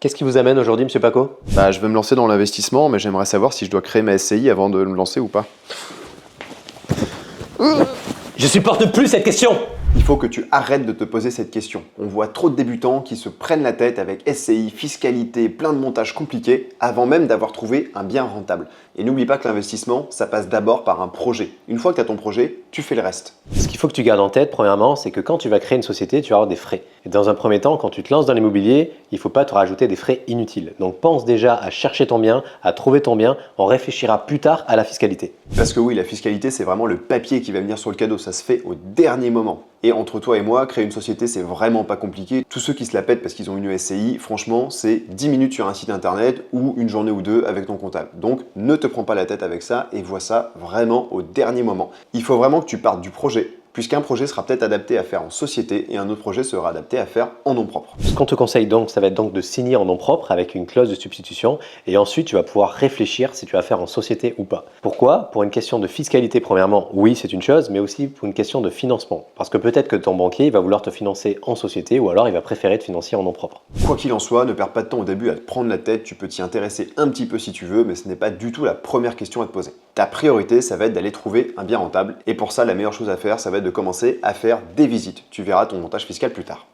Qu'est-ce qui vous amène aujourd'hui, Monsieur Paco? Bah, je veux me lancer dans l'investissement, mais j'aimerais savoir si je dois créer ma SCI avant de me lancer ou pas. Je supporte plus cette question! Il faut que tu arrêtes de te poser cette question. On voit trop de débutants qui se prennent la tête avec SCI, fiscalité, plein de montages compliqués, avant même d'avoir trouvé un bien rentable. Et n'oublie pas que l'investissement, ça passe d'abord par un projet. Une fois que tu as ton projet, tu fais le reste. Ce qu'il faut que tu gardes en tête, premièrement, c'est que quand tu vas créer une société, tu vas avoir des frais. Et dans un premier temps, quand tu te lances dans l'immobilier, il ne faut pas te rajouter des frais inutiles. Donc pense déjà à chercher ton bien, à trouver ton bien, on réfléchira plus tard à la fiscalité. Parce que oui, la fiscalité, c'est vraiment le papier qui va venir sur le cadeau, ça se fait au dernier moment. Et entre toi et moi, créer une société, c'est vraiment pas compliqué. Tous ceux qui se la pètent parce qu'ils ont une SCI, franchement, c'est 10 minutes sur un site internet ou une journée ou deux avec ton comptable. Donc ne te prends pas la tête avec ça et vois ça vraiment au dernier moment. Il faut vraiment que tu partes du projet, puisqu'un projet sera peut-être adapté à faire en société et un autre projet sera adapté à faire en nom propre. Ce qu'on te conseille donc, ça va être donc de signer en nom propre avec une clause de substitution et ensuite tu vas pouvoir réfléchir si tu vas faire en société ou pas. Pourquoi? Pour une question de fiscalité premièrement, oui c'est une chose, mais aussi pour une question de financement. Parce que peut-être que ton banquier il va vouloir te financer en société ou alors il va préférer te financer en nom propre. Quoi qu'il en soit, ne perds pas de temps au début à te prendre la tête, tu peux t'y intéresser un petit peu si tu veux, mais ce n'est pas du tout la première question à te poser. Ta priorité, ça va être d'aller trouver un bien rentable et pour ça, la meilleure chose à faire, ça va être de commencer à faire des visites. Tu verras ton montage fiscal plus tard.